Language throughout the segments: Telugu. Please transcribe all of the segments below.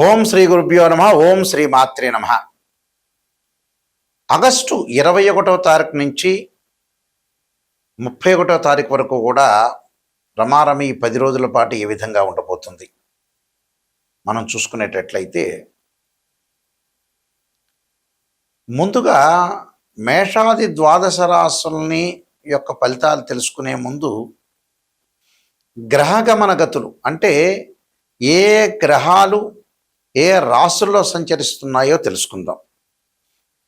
ఓం శ్రీ గురుభ్యో నమ. ఓం శ్రీ మాత్రే నమ. ఆగస్టు 21వ తారీఖు నుంచి 31వ తారీఖు వరకు కూడా రమారమి 10 రోజుల పాటు ఏ విధంగా ఉండబోతుంది మనం చూసుకునేటట్లయితే, ముందుగా మేషాది ద్వాదశ రాశుల్ని యొక్క ఫలితాలు తెలుసుకునే ముందు గ్రహగమన గతులు అంటే ఏ గ్రహాలు ఏ రాశుల్లో సంచరిస్తున్నాయో తెలుసుకుందాం.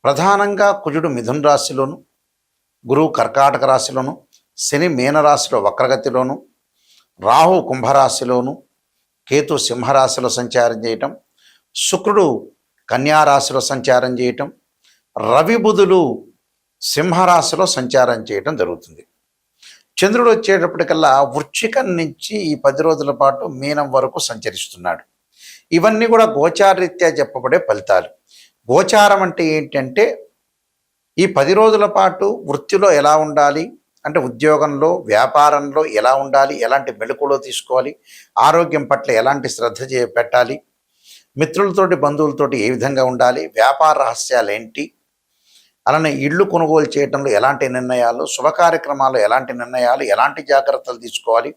ప్రధానంగా కుజుడు మిథున రాశిలోను, గురువు కర్కాటక రాశిలోను, శని మీనరాశిలో వక్రగతిలోను, రాహు కుంభరాశిలోను, కేతు సింహరాశిలో సంచారం చేయటం, శుక్రుడు కన్యారాశిలో సంచారం చేయటం, రవి బుధులు సింహరాశిలో సంచారం చేయటం జరుగుతుంది. చంద్రుడు వచ్చేటప్పటికల్లా వృశ్చికం నుంచి ఈ 10 రోజుల పాటు మీనం వరకు సంచరిస్తున్నాడు. ఇవన్నీ కూడా గోచారరీత్యా చెప్పబడే ఫలితాలు. గోచారం అంటే ఏంటంటే, ఈ 10 రోజుల పాటు వృత్తిలో ఎలా ఉండాలి అంటే, ఉద్యోగంలో వ్యాపారంలో ఎలా ఉండాలి, ఎలాంటి మెళకువలు తీసుకోవాలి, ఆరోగ్యం పట్ల ఎలాంటి శ్రద్ధ పెట్టాలి, మిత్రులతోటి బంధువులతోటి ఏ విధంగా ఉండాలి, వ్యాపార రహస్యాలు ఏంటి, అలానే ఇళ్ళు కొనుగోలు చేయడంలో ఎలాంటి నిర్ణయాలు, శుభ కార్యక్రమాల్లో ఎలాంటి నిర్ణయాలు, ఎలాంటి జాగ్రత్తలు తీసుకోవాలి,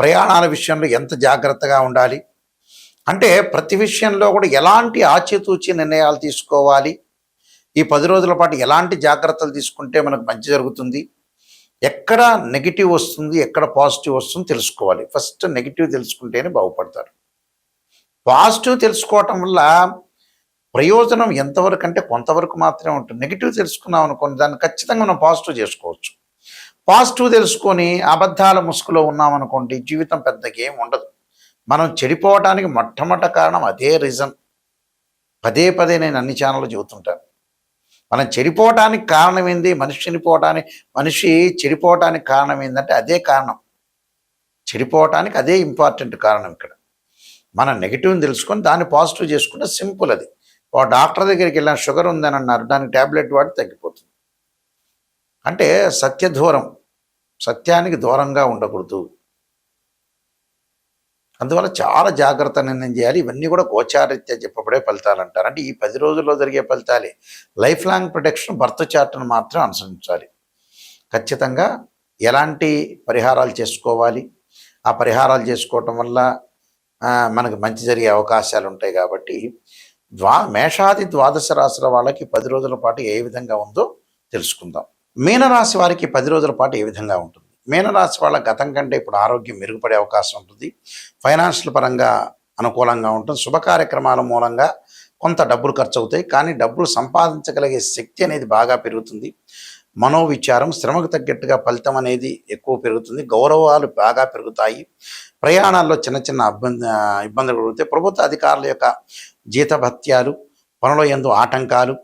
ప్రయాణాల విషయంలో ఎంత జాగ్రత్తగా ఉండాలి, అంటే ప్రతి విషయంలో కూడా ఎలాంటి ఆచితూచి నిర్ణయాలు తీసుకోవాలి, ఈ 10 రోజుల పాటు ఎలాంటి జాగ్రత్తలు తీసుకుంటే మనకు మంచి జరుగుతుంది, ఎక్కడ నెగిటివ్ వస్తుంది ఎక్కడ పాజిటివ్ వస్తుంది తెలుసుకోవాలి. ఫస్ట్ నెగిటివ్ తెలుసుకుంటేనే బాగుపడతారు. పాజిటివ్ తెలుసుకోవటం వల్ల ప్రయోజనం ఎంతవరకు అంటే కొంతవరకు మాత్రమే ఉంటుంది. నెగిటివ్ తెలుసుకున్నాం అనుకోండి, దాన్ని ఖచ్చితంగా మనం పాజిటివ్ చేసుకోవచ్చు. పాజిటివ్ తెలుసుకొని అబద్ధాల ముసుగులో ఉన్నామనుకోండి, జీవితం పెద్దగా ఏం ఉండదు. మనం చెడిపోవటానికి మొట్టమొదటి కారణం అదే రీజన్. పదే పదే నేను అన్ని ఛానళ్ళు చెబుతుంటాను. మనం చెడిపోవటానికి కారణం ఏంది, మనిషి చెడిపోవటానికి కారణం ఏంటంటే అదే కారణం. చెడిపోవటానికి అదే ఇంపార్టెంట్ కారణం. ఇక్కడ మనం నెగిటివ్ని తెలుసుకొని దాన్ని పాజిటివ్ చేసుకుంటే సింపుల్. అది ఒక డాక్టర్ దగ్గరికి వెళ్ళిన షుగర్ ఉందని అన్నారు, దానికి ట్యాబ్లెట్ వాడి తగ్గిపోతుంది. అంటే సత్యానికి దూరంగా ఉండకూడదు. అందువల్ల చాలా జాగ్రత్త నిర్ణయం చేయాలి. ఇవన్నీ కూడా గోచారరీత్యా చెప్పబడే ఫలితాలు అంటారు. అంటే ఈ 10 రోజుల్లో జరిగే ఫలితాలే. లైఫ్ లాంగ్ ప్రొటెక్షన్ బర్త్ చార్ట్ను మాత్రం అనుసరించాలి. ఖచ్చితంగా ఎలాంటి పరిహారాలు చేసుకోవాలి, ఆ పరిహారాలు చేసుకోవటం వల్ల మనకు మంచి జరిగే అవకాశాలు ఉంటాయి. కాబట్టి మేషాది ద్వాదశ రాశుల వాళ్ళకి 10 రోజుల పాటు ఏ విధంగా ఉందో తెలుసుకుందాం. మీనరాశి వారికి 10 రోజుల పాటు ఏ విధంగా ఉంటుంది. మీనరాశి వాళ్ళ గతం కంటే ఇప్పుడు ఆరోగ్యం మెరుగుపడే అవకాశం ఉంటుంది. ఫైనాన్షియల్ పరంగా అనుకూలంగా ఉంటుంది. శుభ కార్యక్రమాల మూలంగా కొంత డబ్బులు ఖర్చు అవుతాయి, కానీ డబ్బులు సంపాదించగలిగే శక్తి అనేది బాగా పెరుగుతుంది. మనోవిచారం, శ్రమకు తగ్గట్టుగా ఫలితం అనేది ఎక్కువ పెరుగుతుంది. గౌరవాలు బాగా పెరుగుతాయి. ప్రయాణాల్లో చిన్న చిన్న ఇబ్బందులు కలుగుతాయి. ప్రభుత్వ అధికారుల యొక్క జీతభత్యాలు, పనుల యందు ఆటంకాలు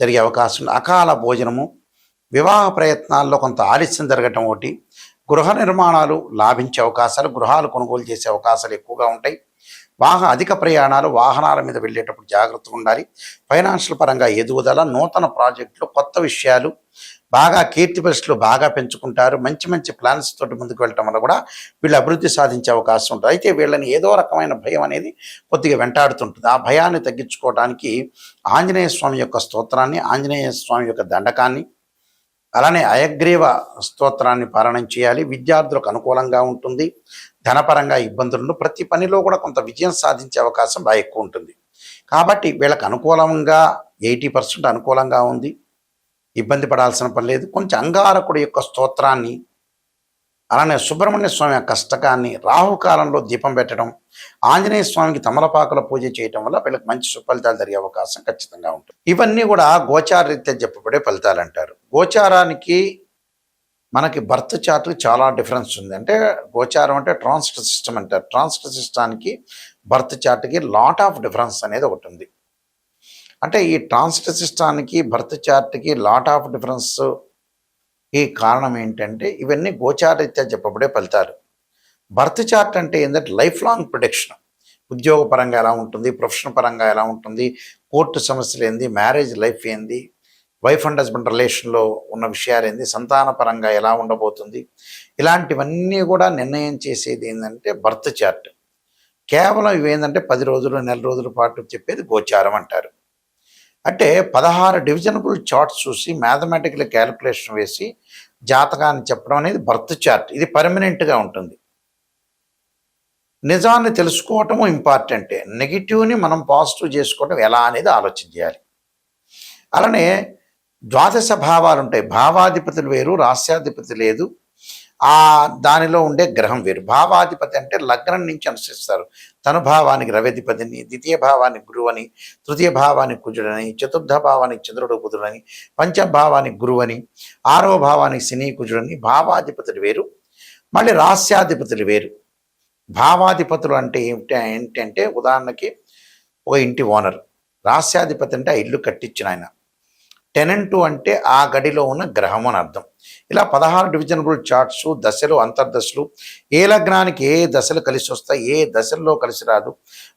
జరిగే అవకాశం. అకాల భోజనము, వివాహ ప్రయత్నాల్లో కొంత ఆలస్యం జరగటం ఒకటి, గృహ నిర్మాణాలు లాభించే అవకాశాలు, గృహాలు కొనుగోలు చేసే అవకాశాలు ఎక్కువగా ఉంటాయి. అధిక ప్రయాణాలు, వాహనాల మీద వెళ్ళేటప్పుడు జాగ్రత్తగా ఉండాలి. ఫైనాన్షియల్ పరంగా ఎదుగుదల, నూతన ప్రాజెక్టులు, కొత్త విషయాలు, బాగా కీర్తి ప్రతిష్టలు బాగా పెంచుకుంటారు. మంచి మంచి ప్లాన్స్ తోటి ముందుకు వెళ్ళటం వల్ల కూడా వీళ్ళు అభివృద్ధి సాధించే అవకాశం ఉంటుంది. అయితే వీళ్ళని ఏదో రకమైన భయం అనేది కొద్దిగా వెంటాడుతుంటుంది. ఆ భయాన్ని తగ్గించుకోవడానికి ఆంజనేయ స్వామి యొక్క స్తోత్రాన్ని, ఆంజనేయ స్వామి యొక్క దండకాన్ని, అలానే అయగ్రీవ స్తోత్రాన్ని పారాయణం చేయాలి. విద్యార్థులకు అనుకూలంగా ఉంటుంది. ధనపరంగా ఇబ్బందులను, ప్రతి పనిలో కూడా కొంత విజయం సాధించే అవకాశం బాగా ఎక్కువ ఉంటుంది. కాబట్టి వీళ్ళకి అనుకూలంగా 80% అనుకూలంగా ఉంది. ఇబ్బంది పడాల్సిన పని లేదు. కొంచెం అంగారకుడి యొక్క స్తోత్రాన్ని, అలానే సుబ్రహ్మణ్య స్వామి యొక్క అష్టకాన్ని, రాహుకాలంలో దీపం పెట్టడం, ఆంజనేయ స్వామికి తమలపాకుల పూజ చేయటం వల్ల వీళ్ళకి మంచి సుఫలితాలు జరిగే అవకాశం ఖచ్చితంగా ఉంటుంది. ఇవన్నీ కూడా గోచారరీత్యా చెప్పబడే ఫలితాలు అంటారు. గోచారానికి మనకి బర్త్ చార్ట్కి చాలా డిఫరెన్స్ ఉంది. అంటే గోచారం అంటే ట్రాన్సిట్ సిస్టమ్ అంటారు. ట్రాన్సిట్ సిస్టానికి బర్త్ చార్ట్కి లాట్ ఆఫ్ డిఫరెన్స్ అనేది ఒకటి ఉంది. అంటే ఈ ట్రాన్సిట్ సిస్టానికి బర్త్ చార్ట్కి లాట్ ఆఫ్ డిఫరెన్స్ ఈ కారణం ఏంటంటే, ఇవన్నీ గోచారరీత్యా చెప్పబడే ఫలితాలు. బర్త్ చార్ట్ అంటే ఏంటంటే లైఫ్ లాంగ్ ప్రొటెక్షన్. ఉద్యోగ పరంగా ఎలా ఉంటుంది, ప్రొఫెషన్ పరంగా ఎలా ఉంటుంది, కోర్టు సమస్యలు ఏంది, మ్యారేజ్ లైఫ్ ఏంది, వైఫ్ అండ్ హస్బెండ్ రిలేషన్లో ఉన్న విషయాలు ఏంది, సంతాన పరంగా ఎలా ఉండబోతుంది, ఇలాంటివన్నీ కూడా నిర్ణయం చేసేది ఏంటంటే బర్త్ చార్ట్. కేవలం ఇవేంటంటే 10 రోజులు, నెల రోజుల పాటు చెప్పేది గోచారం అంటారు. అంటే 16 డివిజనబుల్ చార్ట్స్ చూసి మ్యాథమెటికల్ క్యాలిక్యులేషన్ వేసి జాతకాన్ని చెప్పడం అనేది బర్త్ చార్ట్. ఇది పర్మనెంట్‌గా ఉంటుంది. నిజాన్ని తెలుసుకోవటము ఇంపార్టెంటే. నెగెటివ్‌ని మనం పాజిటివ్ చేసుకోవడం ఎలా అనేది ఆలోచన చేయాలి. అలానే ద్వాదశ భావాలుంటాయి. భావాధిపతులు వేరు, రాస్యాధిపతి లేదు. దానిలో ఉండే గ్రహం వేరు. భావాధిపతి అంటే లగ్నం నుంచి అనుసరిస్తారు. తను భావానికి రవ్యధిపతిని, ద్వితీయ భావానికి గురువని, తృతీయ భావానికి కుజుడని, చతుర్థ భావానికి చంద్రుడు బుధుడని, పంచభావానికి గురువని, 6వ భావానికి శని కుజుడని. భావాధిపతులు వేరు, మళ్ళీ రాస్యాధిపతులు వేరు. భావాధిపతులు అంటే ఏంటంటే ఉదాహరణకి ఒక ఇంటి ఓనర్. రాస్యాధిపతి అంటే ఆ ఇల్లు కట్టించిన ఆయన. టెనెంటు అంటే ఆ గడిలో ఉన్న గ్రహం అని అర్థం. ఇలా 16 డివిజనబుల్ చార్ట్స్, దశలు, అంతర్దశలు, ఏ లగ్నానికి ఏ దశలు కలిసి వస్తాయి, ఏ దశల్లో కలిసి రాదు,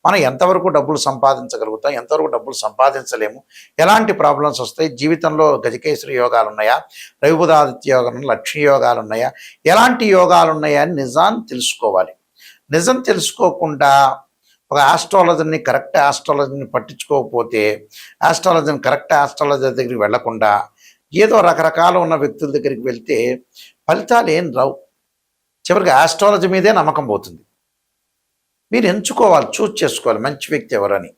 మనం ఎంతవరకు డబ్బులు సంపాదించగలుగుతాం, ఎంతవరకు డబ్బులు సంపాదించలేము, ఎలాంటి ప్రాబ్లమ్స్ వస్తాయి, జీవితంలో గజకేశ్వరి యోగాలు ఉన్నాయా, రవిబుధాదిత్య యోగాలు, లక్ష్మీ యోగాలు ఉన్నాయా, ఎలాంటి యోగాలు ఉన్నాయా అని నిజాన్ని తెలుసుకోవాలి. నిజం తెలుసుకోకుండా ఒక ఆస్ట్రాలజర్ని, కరెక్ట్ ఆస్ట్రాలజర్ని పట్టించుకోకపోతే, కరెక్ట్ ఆస్ట్రాలజర్ దగ్గరికి వెళ్లకుండా ఏదో రకరకాల ఉన్న వ్యక్తుల దగ్గరికి వెళ్తే ఫలితాలు ఏం రావు. చివరికి ఆస్ట్రాలజీ మీదే నమ్మకం పోతుంది. మీరు ఎంచుకోవాలి, చూస్ చేసుకోవాలి మంచి వ్యక్తి ఎవరని.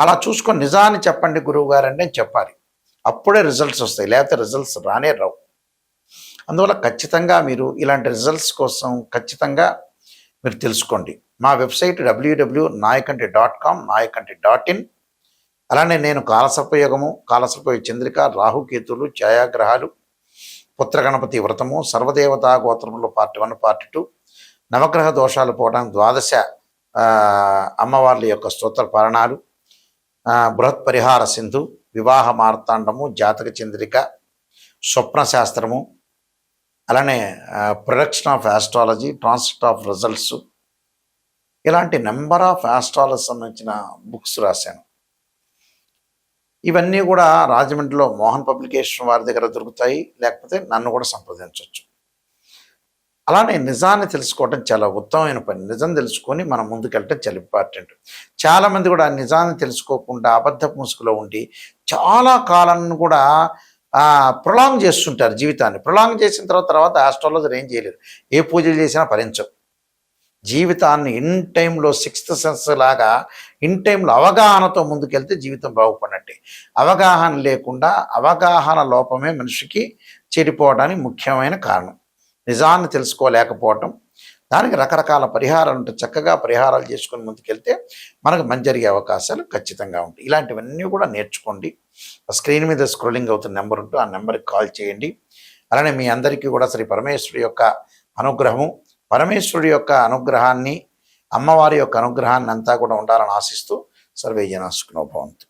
అలా చూసుకొని నిజాన్ని చెప్పండి గురువు గారు అంటే చెప్పాలి. అప్పుడే రిజల్ట్స్ వస్తాయి, లేకపోతే రిజల్ట్స్ రానే రావు. అందువల్ల ఖచ్చితంగా మీరు ఇలాంటి రిజల్ట్స్ కోసం ఖచ్చితంగా మీరు తెలుసుకోండి. మా వెబ్సైట్ www.nayakanti.com, nayakanti.in. అలానే నేను కాలసర్పయోగము, కాలసర్ప చంద్రిక, రాహుకేతులు, ఛాయాగ్రహాలు, పుత్రగణపతి వ్రతము, సర్వదేవతా గోత్రములు పార్ట్ 1, పార్ట్ 2, నవగ్రహ దోషాలు పోవడానికి 12 అమ్మవార్ల యొక్క స్తోత్ర పారణాలు, బృహత్ పరిహార సింధు, వివాహ మార్తాండము, జాతక చంద్రిక, స్వప్న శాస్త్రము, అలానే production of astrology, transfer of results, ఇలాంటి నెంబర్ ఆఫ్ ఆస్ట్రాలజీ సంబంధించిన బుక్స్ రాశాను. ఇవన్నీ కూడా రాజమండ్రిలో మోహన్ పబ్లికేషన్ వారి దగ్గర దొరుకుతాయి, లేకపోతే నన్ను కూడా సంప్రదించవచ్చు. అలానే నిజాన్ని తెలుసుకోవడం చాలా ఉత్తమమైన పని. నిజం తెలుసుకొని మనం ముందుకెళ్ళటం చాలా ఇంపార్టెంట్. చాలామంది కూడా నిజాన్ని తెలుసుకోకుండా అబద్ధపు ముసుగులో ఉండి చాలా కాలాన్ని కూడా ప్రొలాంగ్ చేస్తుంటారు జీవితాన్ని. ప్రొలాంగ్ చేసిన తర్వాత ఆస్ట్రాలజర్ ఏం చేయలేరు. ఏ పూజలు చేసినా ఫలించవు. జీవితాన్ని ఇన్ టైంలో సిక్స్త్ సెన్స్ లాగా ఇన్ టైంలో అవగాహనతో ముందుకెళ్తే జీవితం బాగుపడినట్టే. అవగాహన లేకుండా అవగాహన లోపమే మనిషికి చెడిపోవడానికి ముఖ్యమైన కారణం. నిజాన్ని తెలుసుకోలేకపోవటం. దానికి రకరకాల పరిహారాలు ఉంటాయి. చక్కగా పరిహారాలు చేసుకొని ముందుకెళ్తే మనకు మంచి జరిగే అవకాశాలు ఖచ్చితంగా ఉంటాయి. ఇలాంటివన్నీ కూడా నేర్చుకోండి. స్క్రీన్ మీద స్క్రోలింగ్ అవుతున్న నెంబర్ ఉంటూ ఆ నెంబర్కి కాల్ చేయండి. అలానే మీ అందరికీ కూడా శ్రీ పరమేశ్వరుడి యొక్క అనుగ్రహము, పరమేశ్వరుడి యొక్క అనుగ్రహాన్ని, అమ్మవారి యొక్క అనుగ్రహాన్ని అంతా కూడా ఉండాలని ఆశిస్తూ సర్వే జనా సుఖినో భవంతు.